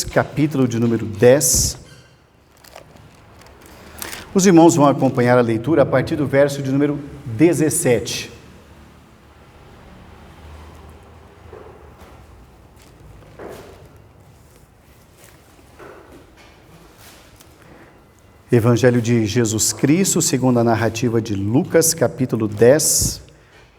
Capítulo de número 10. Os irmãos vão acompanhar a leitura a partir do verso de número 17. Evangelho de Jesus Cristo, segundo a narrativa de Lucas, capítulo 10,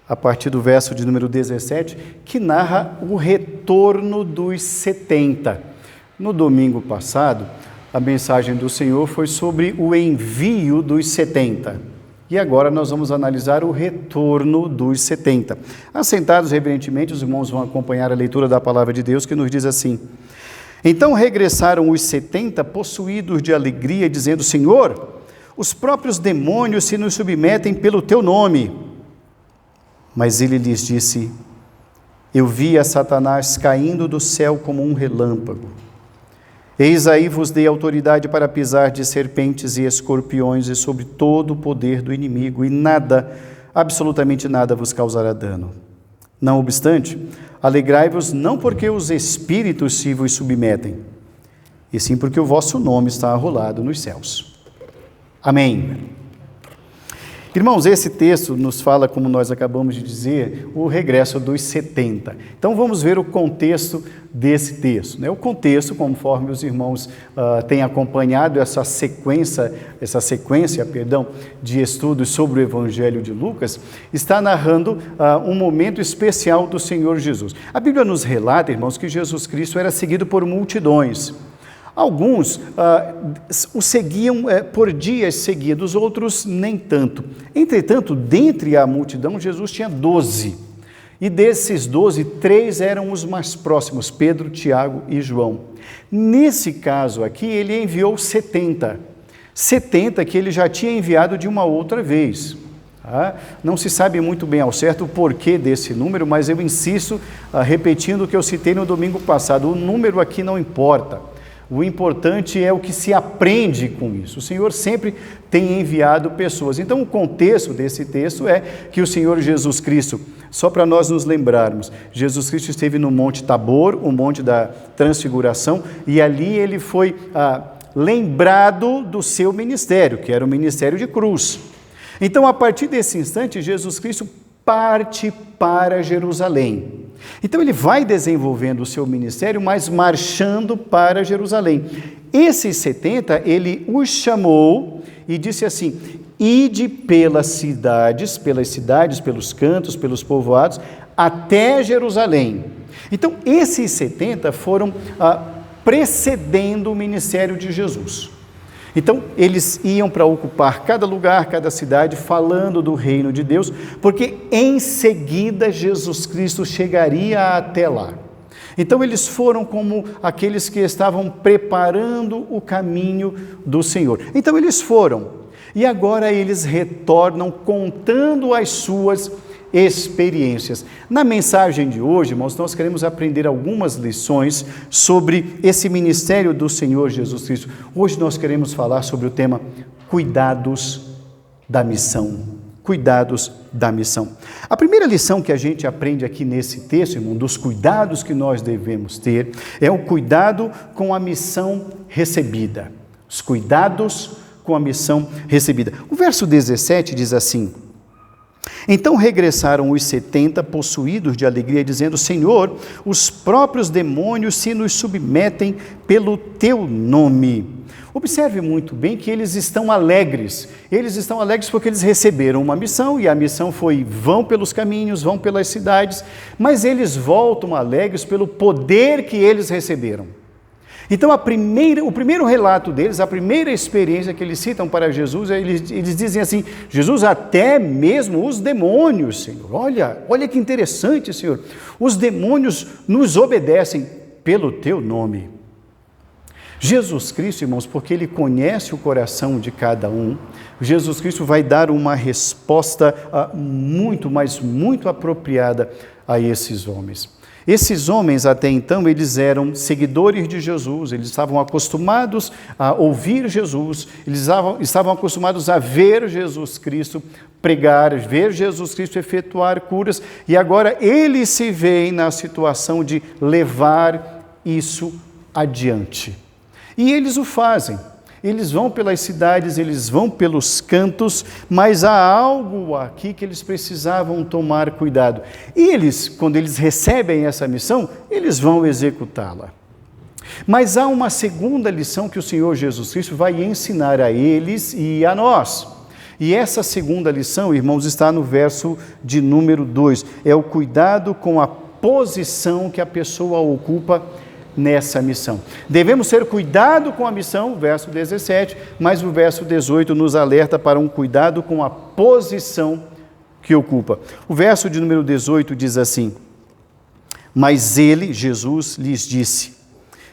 a partir do verso de número 17, que narra o retorno dos 70. No domingo passado, a mensagem do Senhor foi sobre o envio dos 70. E agora nós vamos analisar o retorno dos 70. Assentados reverentemente, os irmãos vão acompanhar a leitura da palavra de Deus, que nos diz assim: Então regressaram os 70 possuídos de alegria, dizendo: Senhor, os próprios demônios se nos submetem pelo teu nome. Mas ele lhes disse: Eu vi a Satanás caindo do céu como um relâmpago. Eis aí vos dei autoridade para pisar de serpentes e escorpiões e sobre todo o poder do inimigo, e nada, absolutamente nada vos causará dano. Não obstante, alegrai-vos não porque os espíritos se vos submetem, e sim porque o vosso nome está arrolado nos céus. Amém. Irmãos, esse texto nos fala, como nós acabamos de dizer, o regresso dos 70. Então vamos ver o contexto desse texto. O contexto, conforme os irmãos têm acompanhado essa sequência de estudos sobre o Evangelho de Lucas, está narrando um momento especial do Senhor Jesus. A Bíblia nos relata, irmãos, que Jesus Cristo era seguido por multidões. Alguns o seguiam por dias seguidos, outros nem tanto. Entretanto, dentre a multidão, Jesus tinha 12. E desses 12, 3 eram os mais próximos, Pedro, Tiago e João. Nesse caso aqui, ele enviou 70. 70 que ele já tinha enviado de uma outra vez. Não se sabe muito bem ao certo o porquê desse número, mas eu insisto, repetindo o que eu citei no domingo passado, o número aqui não importa. O importante é o que se aprende com isso. O Senhor sempre tem enviado pessoas. Então, o contexto desse texto é que o Senhor Jesus Cristo, só para nós nos lembrarmos, Jesus Cristo esteve no Monte Tabor, o Monte da Transfiguração, e ali ele foi lembrado do seu ministério, que era o ministério de cruz. Então, a partir desse instante, Jesus Cristo parte para Jerusalém. Então ele vai desenvolvendo o seu ministério, mas marchando para Jerusalém. Esses 70, ele os chamou e disse assim: Ide pelas cidades, pelos cantos, pelos povoados, até Jerusalém. Então esses 70 foram precedendo o ministério de Jesus. Então, eles iam para ocupar cada lugar, cada cidade, falando do reino de Deus, porque em seguida Jesus Cristo chegaria até lá. Então, eles foram como aqueles que estavam preparando o caminho do Senhor. Então, eles foram, e agora eles retornam contando as suas experiências. Na mensagem de hoje, irmãos, nós queremos aprender algumas lições sobre esse ministério do Senhor Jesus Cristo. Hoje nós queremos falar sobre o tema Cuidados da Missão. Cuidados da missão. A primeira lição que a gente aprende aqui nesse texto, irmão, dos cuidados que nós devemos ter, é o cuidado com a missão recebida. Os cuidados com a missão recebida. O verso 17 diz assim: Então regressaram os 70 possuídos de alegria, dizendo: Senhor, os próprios demônios se nos submetem pelo teu nome. Observe muito bem que eles estão alegres. Eles estão alegres porque eles receberam uma missão, e a missão foi: vão pelos caminhos, vão pelas cidades, mas eles voltam alegres pelo poder que eles receberam. Então, o primeiro relato deles, a primeira experiência que eles citam para Jesus, eles dizem assim: Jesus, até mesmo os demônios, Senhor, olha que interessante, Senhor, os demônios nos obedecem pelo teu nome. Jesus Cristo, irmãos, porque Ele conhece o coração de cada um, Jesus Cristo vai dar uma resposta muito, mas muito apropriada a esses homens. Esses homens, até então, eles eram seguidores de Jesus, eles estavam acostumados a ouvir Jesus, eles estavam acostumados a ver Jesus Cristo pregar, ver Jesus Cristo efetuar curas, e agora eles se veem na situação de levar isso adiante. E eles o fazem. Eles vão pelas cidades, eles vão pelos cantos, mas há algo aqui que eles precisavam tomar cuidado. E eles, quando eles recebem essa missão, eles vão executá-la. Mas há uma segunda lição que o Senhor Jesus Cristo vai ensinar a eles e a nós. E essa segunda lição, irmãos, está no verso de número 2. É o cuidado com a posição que a pessoa ocupa nessa missão. Devemos ter cuidado com a missão, verso 17, mas o verso 18 nos alerta para um cuidado com a posição que ocupa. O verso de número 18 diz assim: mas ele, Jesus, lhes disse: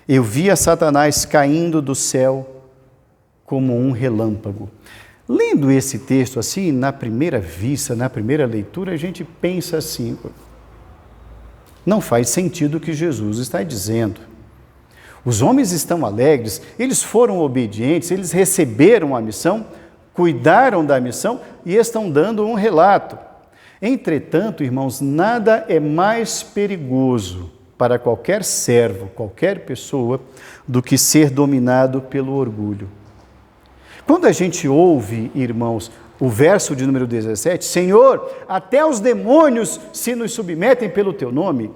eu via Satanás caindo do céu como um relâmpago. Lendo esse texto assim, na primeira vista, na primeira leitura, a gente pensa assim: não faz sentido o que Jesus está dizendo. Os homens estão alegres, eles foram obedientes, eles receberam a missão, cuidaram da missão e estão dando um relato. Entretanto, irmãos, nada é mais perigoso para qualquer servo, qualquer pessoa, do que ser dominado pelo orgulho. Quando a gente ouve, irmãos, o verso de número 17, Senhor, até os demônios se nos submetem pelo teu nome,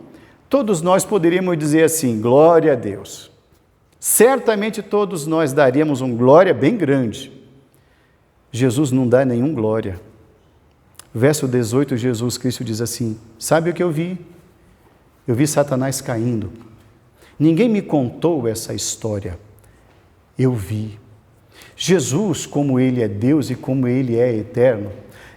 todos nós poderíamos dizer assim: glória a Deus. Certamente todos nós daríamos um glória bem grande. Jesus não dá nenhum glória. Verso 18, Jesus Cristo diz assim: sabe o que eu vi? Eu vi Satanás caindo. Ninguém me contou essa história. Eu vi. Jesus, como Ele é Deus e como Ele é eterno,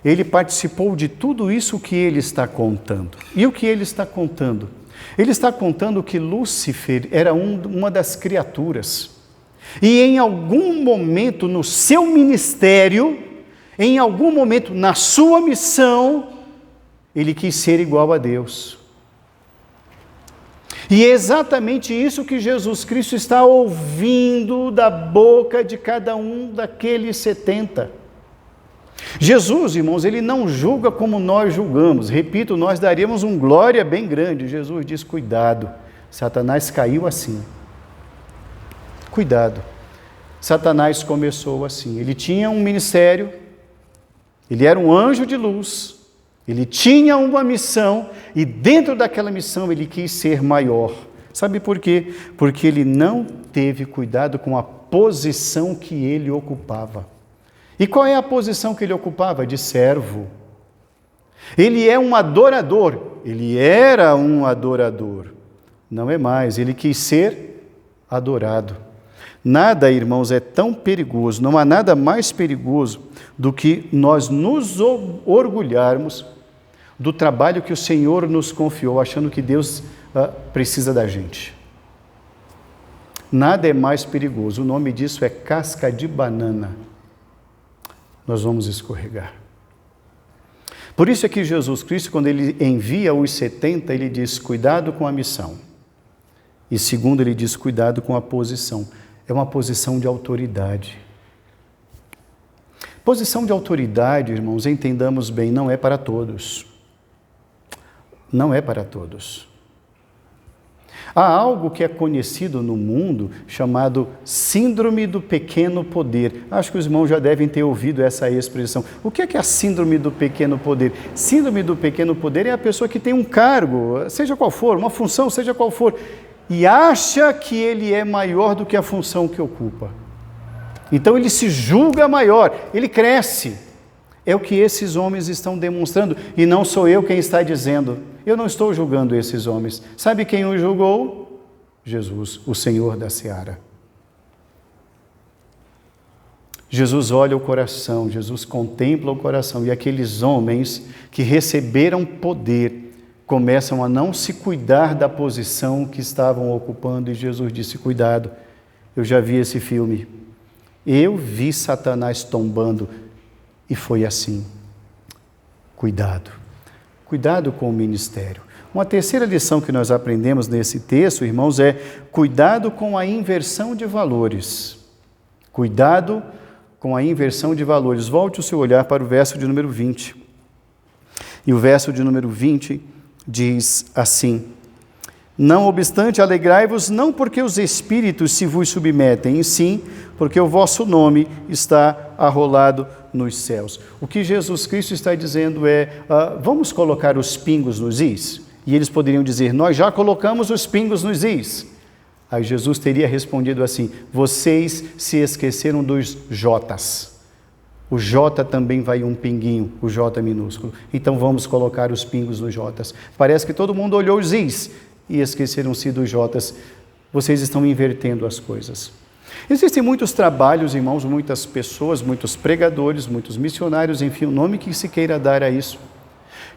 Ele participou de tudo isso que Ele está contando. E o que Ele está contando? Ele está contando que Lúcifer era uma das criaturas. E em algum momento no seu ministério, em algum momento na sua missão, ele quis ser igual a Deus. E é exatamente isso que Jesus Cristo está ouvindo da boca de cada um daqueles 70. Jesus, irmãos, ele não julga como nós julgamos. Repito, nós daríamos um glória bem grande. Jesus diz: cuidado, Satanás caiu assim. Cuidado. Satanás começou assim. Ele tinha um ministério, ele era um anjo de luz, ele tinha uma missão e dentro daquela missão ele quis ser maior. Sabe por quê? Porque ele não teve cuidado com a posição que ele ocupava. E qual é a posição que ele ocupava? De servo. Ele é um adorador. Ele era um adorador. Não é mais. Ele quis ser adorado. Nada, irmãos, é tão perigoso, não há nada mais perigoso do que nós nos orgulharmos do trabalho que o Senhor nos confiou, achando que Deus precisa da gente. Nada é mais perigoso. O nome disso é casca de banana. Nós vamos escorregar. Por isso é que Jesus Cristo, quando ele envia os 70, ele diz: cuidado com a missão. E segundo, ele diz: cuidado com a posição. É uma posição de autoridade. Posição de autoridade, irmãos, entendamos bem, não é para todos. Não é para todos. Há algo que é conhecido no mundo chamado síndrome do pequeno poder. Acho que os irmãos já devem ter ouvido essa expressão. O que é a síndrome do pequeno poder? Síndrome do pequeno poder é a pessoa que tem um cargo, seja qual for, uma função, seja qual for, e acha que ele é maior do que a função que ocupa. Então ele se julga maior, ele cresce. É o que esses homens estão demonstrando, e não sou eu quem está dizendo. Eu não estou julgando esses homens. Sabe quem os julgou? Jesus, o Senhor da seara. Jesus olha o coração, Jesus contempla o coração, e aqueles homens que receberam poder começam a não se cuidar da posição que estavam ocupando, e Jesus disse: cuidado, eu já vi esse filme. Eu vi Satanás tombando, e foi assim. Cuidado. Cuidado com o ministério. Uma terceira lição que nós aprendemos nesse texto, irmãos, é cuidado com a inversão de valores. Cuidado com a inversão de valores. Volte o seu olhar para o verso de número 20. E o verso de número 20 diz assim: Não obstante, alegrai-vos não porque os espíritos se vos submetem, e sim porque o vosso nome está arrolado nos céus. O que Jesus Cristo está dizendo é, vamos colocar os pingos nos is? E eles poderiam dizer, nós já colocamos os pingos nos is. Aí Jesus teria respondido assim, vocês se esqueceram dos jotas. O J também vai um pinguinho, o J minúsculo. Então vamos colocar os pingos nos jotas. Parece que todo mundo olhou os is e esqueceram-se dos jotas. Vocês estão invertendo as coisas. Existem muitos trabalhos, irmãos, muitas pessoas, muitos pregadores, muitos missionários, enfim, o nome que se queira dar a isso,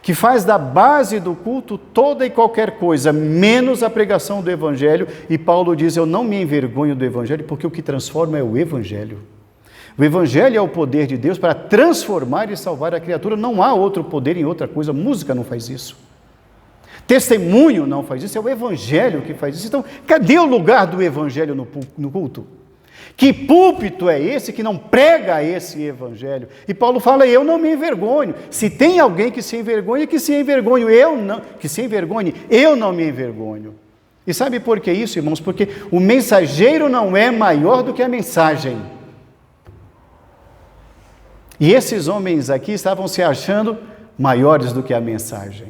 que faz da base do culto toda e qualquer coisa, menos a pregação do Evangelho. E Paulo diz, eu não me envergonho do Evangelho, porque o que transforma é o Evangelho. O Evangelho é o poder de Deus para transformar e salvar a criatura. Não há outro poder em outra coisa. Música não faz isso. Testemunho não faz isso. É o Evangelho que faz isso. Então, cadê o lugar do Evangelho no culto? Que púlpito é esse que não prega esse Evangelho? E Paulo fala, eu não me envergonho. Se tem alguém que se envergonha, que se envergonhe. Eu não me envergonho. E sabe por que isso, irmãos? Porque o mensageiro não é maior do que a mensagem. E esses homens aqui estavam se achando maiores do que a mensagem.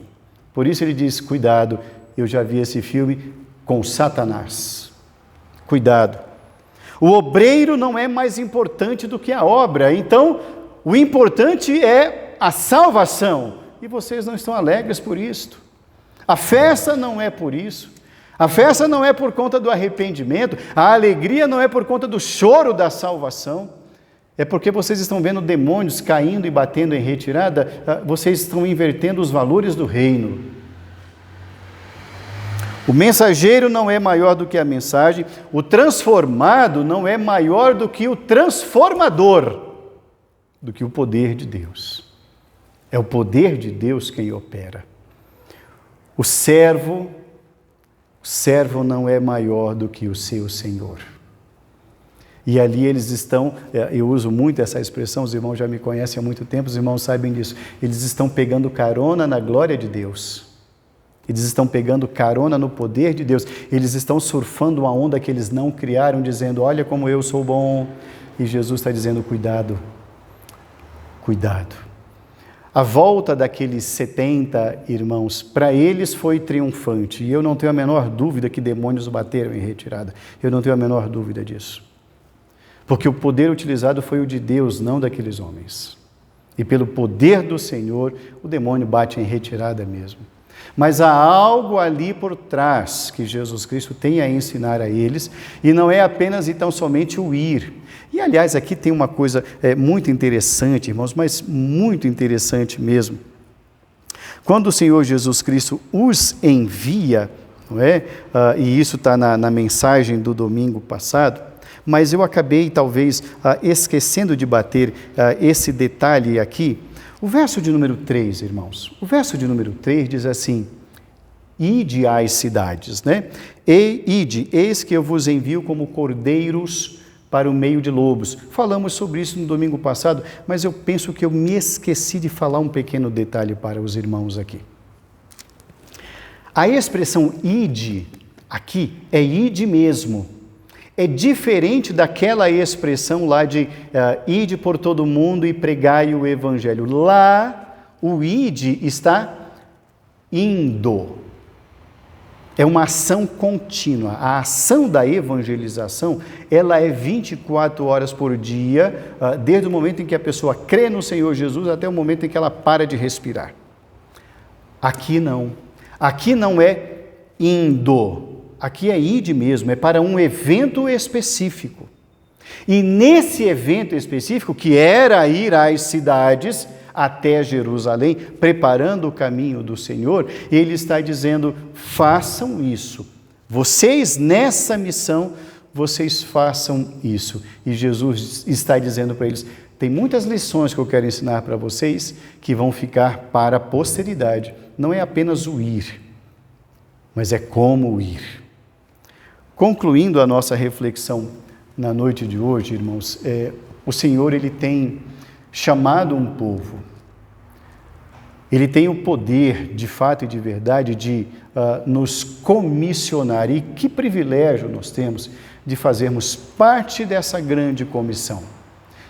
Por isso ele diz, cuidado, eu já vi esse filme com Satanás. Cuidado. O obreiro não é mais importante do que a obra. Então, o importante é a salvação. E vocês não estão alegres por isto. A festa não é por isso. A festa não é por conta do arrependimento. A alegria não é por conta do choro da salvação. É porque vocês estão vendo demônios caindo e batendo em retirada, vocês estão invertendo os valores do reino. O mensageiro não é maior do que a mensagem, o transformado não é maior do que o transformador, do que o poder de Deus. É o poder de Deus quem opera. O servo não é maior do que o seu Senhor. E ali eles estão, eu uso muito essa expressão, os irmãos já me conhecem há muito tempo, os irmãos sabem disso, eles estão pegando carona na glória de Deus, eles estão pegando carona no poder de Deus, eles estão surfando uma onda que eles não criaram, dizendo, olha como eu sou bom, e Jesus está dizendo, cuidado, cuidado. A volta daqueles 70 irmãos, para eles foi triunfante, e eu não tenho a menor dúvida que demônios bateram em retirada, eu não tenho a menor dúvida disso. Porque o poder utilizado foi o de Deus, não daqueles homens. E pelo poder do Senhor, o demônio bate em retirada mesmo. Mas há algo ali por trás que Jesus Cristo tem a ensinar a eles, e não é apenas e tão somente o ir. E aliás, aqui tem uma coisa muito interessante, irmãos, mas muito interessante mesmo. Quando o Senhor Jesus Cristo os envia, não é? E isso está na mensagem do domingo passado, mas eu acabei, talvez, esquecendo de bater esse detalhe aqui. O verso de número 3, irmãos, o verso de número 3 diz assim, ide às cidades, né? Ide, eis que eu vos envio como cordeiros para o meio de lobos. Falamos sobre isso no domingo passado, mas eu penso que eu me esqueci de falar um pequeno detalhe para os irmãos aqui. A expressão ide, aqui, é ide mesmo. É diferente daquela expressão lá de ide por todo mundo e pregai o evangelho. Lá, o ide está indo. É uma ação contínua. A ação da evangelização, ela é 24 horas por dia, desde o momento em que a pessoa crê no Senhor Jesus até o momento em que ela para de respirar. Aqui não. Aqui não é indo. Aqui é ide mesmo, é para um evento específico. E nesse evento específico, que era ir às cidades até Jerusalém, preparando o caminho do Senhor, ele está dizendo, façam isso. Vocês, nessa missão, vocês façam isso. E Jesus está dizendo para eles, tem muitas lições que eu quero ensinar para vocês, que vão ficar para a posteridade. Não é apenas o ir, mas é como ir. Concluindo a nossa reflexão na noite de hoje, irmãos, o Senhor, Ele tem chamado um povo. Ele tem o poder, de fato e de verdade, de nos comissionar. E que privilégio nós temos de fazermos parte dessa grande comissão.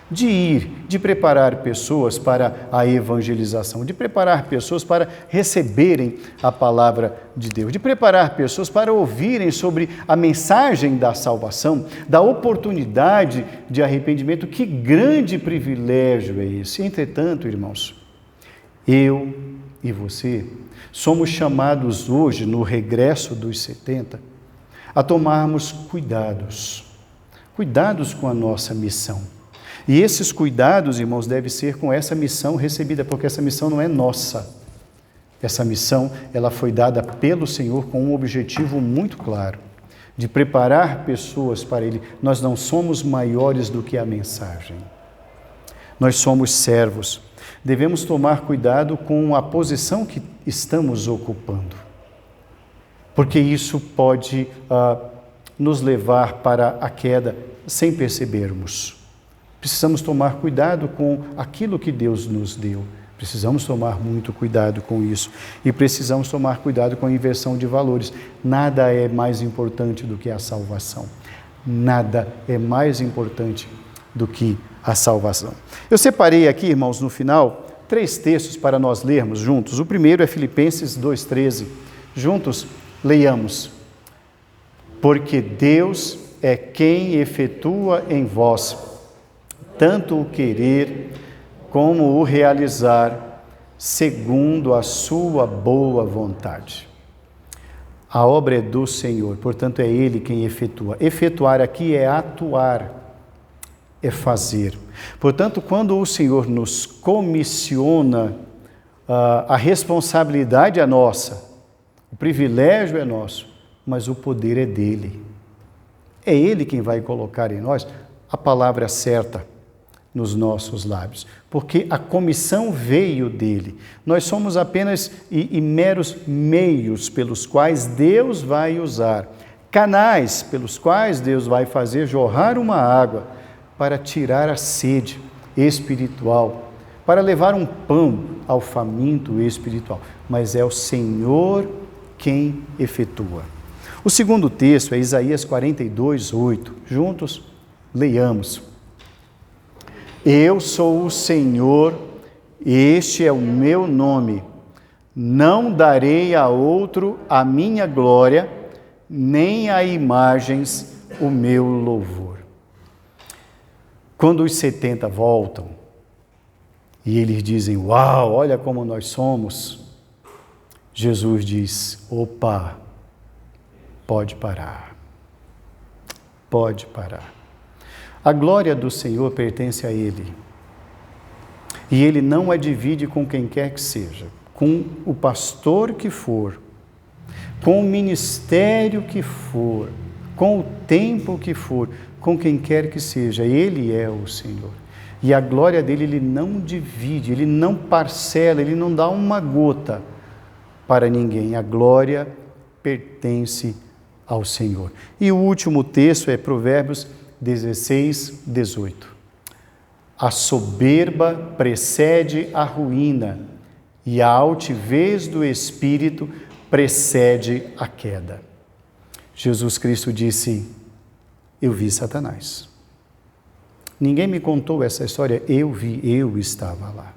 De ir, de preparar pessoas para a evangelização, de preparar pessoas para receberem a palavra de Deus, de preparar pessoas para ouvirem sobre a mensagem da salvação, da oportunidade de arrependimento. Que grande privilégio é esse! Entretanto, irmãos, eu e você somos chamados hoje, no regresso dos 70, a tomarmos cuidados com a nossa missão. E esses cuidados, irmãos, devem ser com essa missão recebida, porque essa missão não é nossa. Essa missão, ela foi dada pelo Senhor com um objetivo muito claro, de preparar pessoas para Ele. Nós não somos maiores do que a mensagem. Nós somos servos. Devemos tomar cuidado com a posição que estamos ocupando, porque isso pode nos levar para a queda sem percebermos. Precisamos tomar cuidado com aquilo que Deus nos deu. Precisamos tomar muito cuidado com isso. E precisamos tomar cuidado com a inversão de valores. Nada é mais importante do que a salvação. Nada é mais importante do que a salvação. Eu separei aqui, irmãos, no final, 3 textos para nós lermos juntos. O primeiro é Filipenses 2,13. Juntos, leiamos. Porque Deus é quem efetua em vós tanto o querer como o realizar, segundo a sua boa vontade. A obra é do Senhor, portanto é Ele quem efetua. Efetuar aqui é atuar, é fazer. Portanto, quando o Senhor nos comissiona, a responsabilidade é nossa, o privilégio é nosso, mas o poder é dEle. É Ele quem vai colocar em nós a palavra certa nos nossos lábios, porque a comissão veio dele. Nós somos apenas meros meios pelos quais Deus vai usar, canais pelos quais Deus vai fazer jorrar uma água para tirar a sede espiritual, para levar um pão ao faminto espiritual. Mas é o Senhor quem efetua. O segundo texto é Isaías 42:8. Juntos, leiamos. Eu sou o Senhor, este é o meu nome. Não darei a outro a minha glória, nem a imagens o meu louvor. Quando os 70 voltam e eles dizem, uau, olha como nós somos, Jesus diz, opa, pode parar. Pode parar. A glória do Senhor pertence a Ele. E Ele não a divide com quem quer que seja, com o pastor que for, com o ministério que for, com o tempo que for, com quem quer que seja. Ele é o Senhor. E a glória dele Ele não divide, Ele não parcela, Ele não dá uma gota para ninguém. A glória pertence ao Senhor. E o último texto é Provérbios 16:18. A soberba precede a ruína e a altivez do espírito precede a queda. Jesus Cristo disse, eu vi Satanás. Ninguém me contou essa história, eu vi, eu estava lá.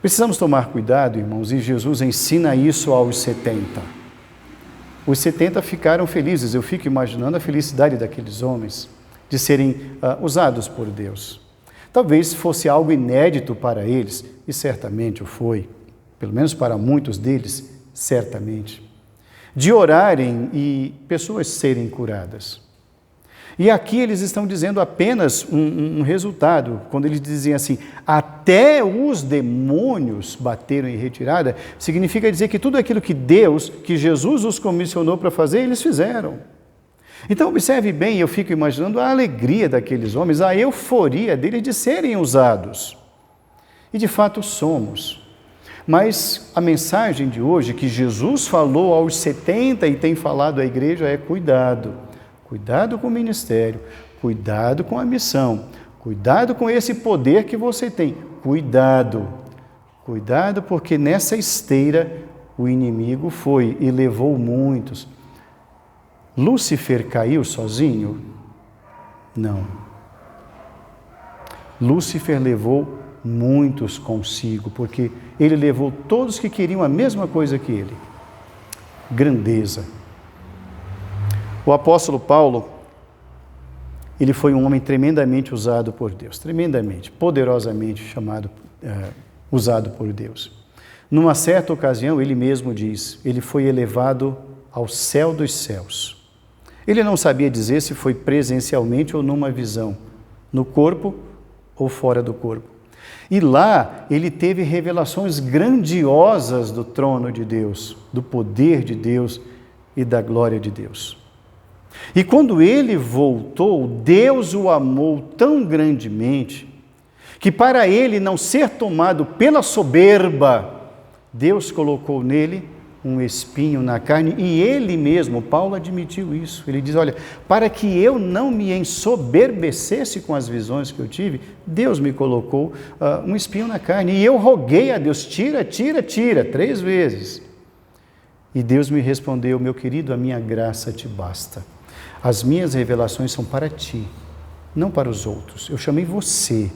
Precisamos tomar cuidado, irmãos, e Jesus ensina isso aos 70. Os 70 ficaram felizes, eu fico imaginando a felicidade daqueles homens de serem usados por Deus. Talvez fosse algo inédito para eles, e certamente o foi, pelo menos para muitos deles, certamente, de orarem e pessoas serem curadas. E aqui eles estão dizendo apenas um resultado, quando eles dizem assim, até os demônios bateram em retirada, significa dizer que tudo aquilo que Jesus os comissionou para fazer, eles fizeram. Então observe bem, eu fico imaginando a alegria daqueles homens, a euforia deles de serem usados. E de fato somos. Mas a mensagem de hoje que Jesus falou aos 70 e tem falado à igreja é cuidado. Cuidado com o ministério, cuidado com a missão, cuidado com esse poder que você tem. Cuidado Cuidado, porque nessa esteira o inimigo foi e levou muitos. Lúcifer caiu sozinho? Não. Lúcifer levou muitos consigo, porque ele levou todos que queriam a mesma coisa que ele. Grandeza. O apóstolo Paulo, ele foi um homem tremendamente usado por Deus, tremendamente, poderosamente usado por Deus. Numa certa ocasião, ele mesmo diz, ele foi elevado ao céu dos céus. Ele não sabia dizer se foi presencialmente ou numa visão, no corpo ou fora do corpo. E lá ele teve revelações grandiosas do trono de Deus, do poder de Deus e da glória de Deus. E quando ele voltou, Deus o amou tão grandemente, que para ele não ser tomado pela soberba, Deus colocou nele um espinho na carne, e ele mesmo, Paulo admitiu isso. Ele diz, olha, para que eu não me ensoberbecesse com as visões que eu tive, Deus me colocou um espinho na carne, e eu roguei a Deus, tira, 3 vezes. E Deus me respondeu, meu querido, a minha graça te basta. As minhas revelações são para ti, não para os outros. Eu chamei você,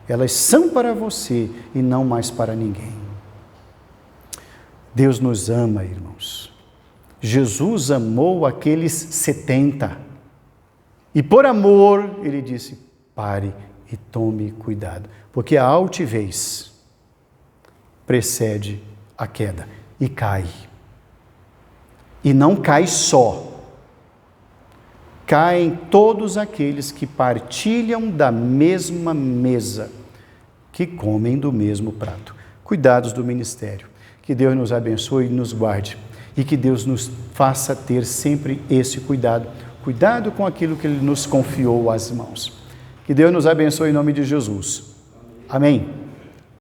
elas são para você e não mais para ninguém. Deus nos ama, irmãos. Jesus amou aqueles 70. E por amor, ele disse, pare e tome cuidado, porque a altivez precede a queda e cai. E não cai só. Caem todos aqueles que partilham da mesma mesa, que comem do mesmo prato. Cuidados do ministério. Que Deus nos abençoe e nos guarde. E que Deus nos faça ter sempre esse cuidado. Cuidado com aquilo que Ele nos confiou às mãos. Que Deus nos abençoe em nome de Jesus. Amém.